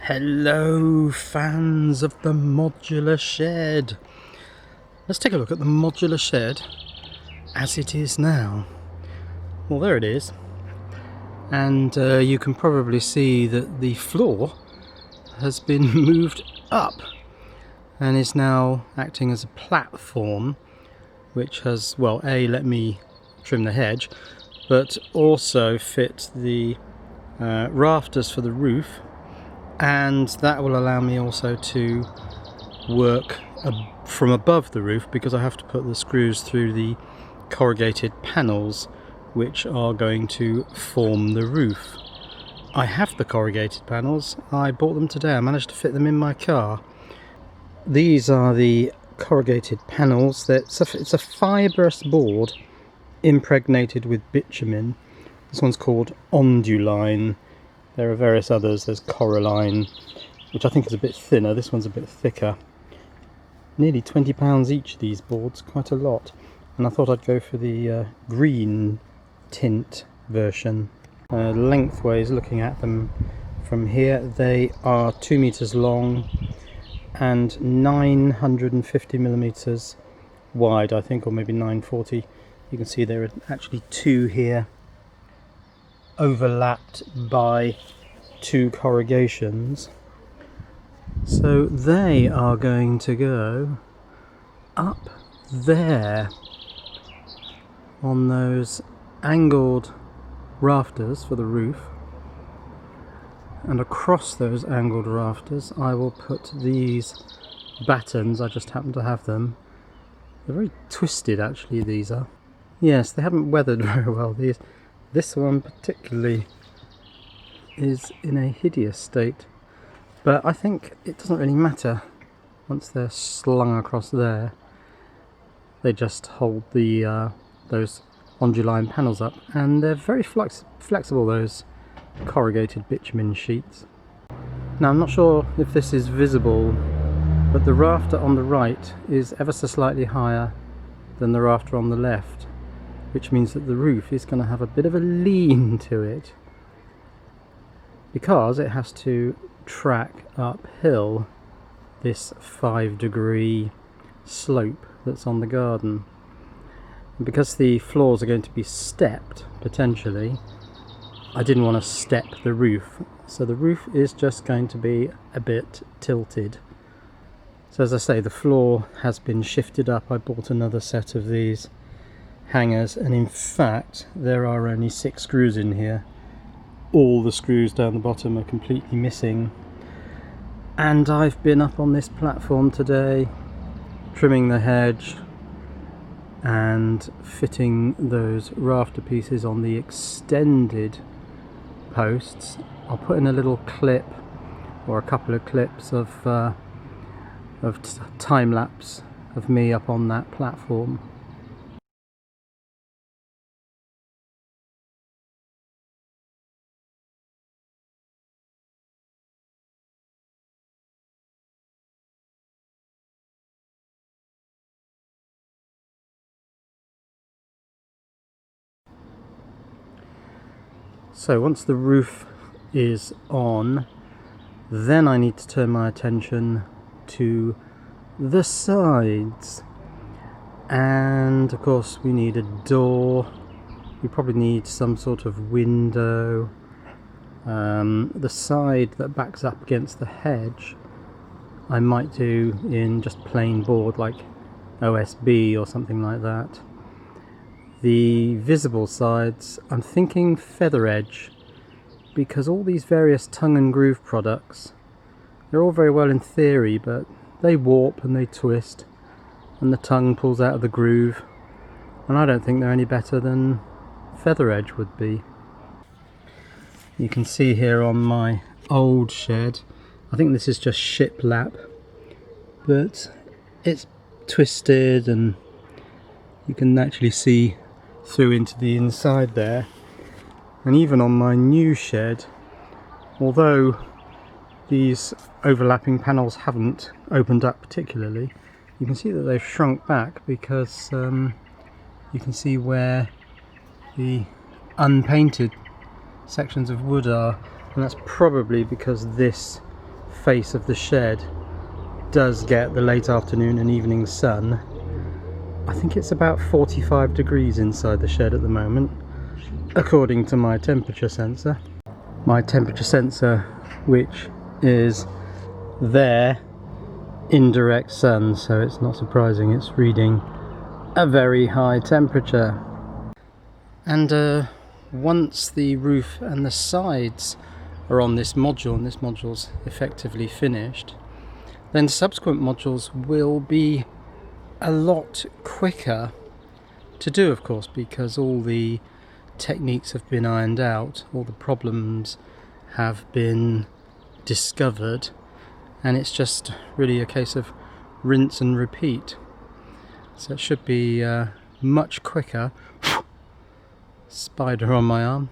Hello fans of the modular shed. Let's take a look at the modular shed as it is now. Well, there it is, and you can probably see that the floor has been moved up and is now acting as a platform, which has, well, let me trim the hedge, but also fit the rafters for the roof, and that will allow me also to work from above the roof, because I have to put the screws through the corrugated panels which are going to form the roof. I have the corrugated panels. I bought them today. I managed to fit them in my car. These are the corrugated panels. It's a fibrous board impregnated with bitumen. This one's called Onduline. There are various others. There's Coralline, which I think is a bit thinner. This one's a bit thicker. Nearly £20 each, these boards, quite a lot. And I thought I'd go for the green tint version. Lengthways, looking at them from here, they are 2 meters long and 950 millimeters wide, I think, or maybe 940. You can see there are actually two here, overlapped by two corrugations. So they are going to go up there on those angled rafters for the roof, and across those angled rafters I will put these battens. I just happen to have them. They're very twisted, actually, these are. Yes, they haven't weathered very well, these. This one particularly is in a hideous state, but I think it doesn't really matter once they're slung across there. They just hold the those Onduline panels up, and they're very flexible, those corrugated bitumen sheets. Now, I'm not sure if this is visible, but the rafter on the right is ever so slightly higher than the rafter on the left, which means that the roof is going to have a bit of a lean to it, because it has to track uphill this 5-degree slope that's on the garden. And because the floors are going to be stepped, potentially, I didn't want to step the roof, so the roof is just going to be a bit tilted. So as I say, the floor has been shifted up. I bought another set of these hangers, and in fact there are only 6 screws in here. All the screws down the bottom are completely missing, and I've been up on this platform today trimming the hedge and fitting those rafter pieces on the extended posts. I'll put in a little clip, or a couple of clips of time lapse of me up on that platform. So once the roof is on, then I need to turn my attention to the sides. And of course we need a door. We probably need some sort of window. The side that backs up against the hedge I might do in just plain board, like OSB or something like that. The visible sides, I'm thinking feather edge, because all these various tongue and groove products, they're all very well in theory, but they warp and they twist, and the tongue pulls out of the groove, and I don't think they're any better than feather edge would be. You can see here on my old shed, I think this is just shiplap, but it's twisted, and you can actually see through into the inside there. And even on my new shed, although these overlapping panels haven't opened up particularly, you can see that they've shrunk back, because you can see where the unpainted sections of wood are, and that's probably because this face of the shed does get the late afternoon and evening sun. I think it's about 45 degrees inside the shed at the moment, according to my temperature sensor. My temperature sensor, which is there in direct sun, so it's not surprising it's reading a very high temperature. And once the roof and the sides are on this module, and this module's effectively finished, then subsequent modules will be a lot quicker to do, of course, because all the techniques have been ironed out, all the problems have been discovered, and it's just really a case of rinse and repeat. So it should be much quicker, spider on my arm,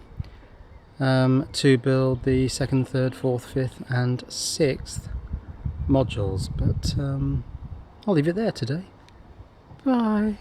to build the 2nd, 3rd, 4th, 5th and 6th modules. But I'll leave it there today. Bye.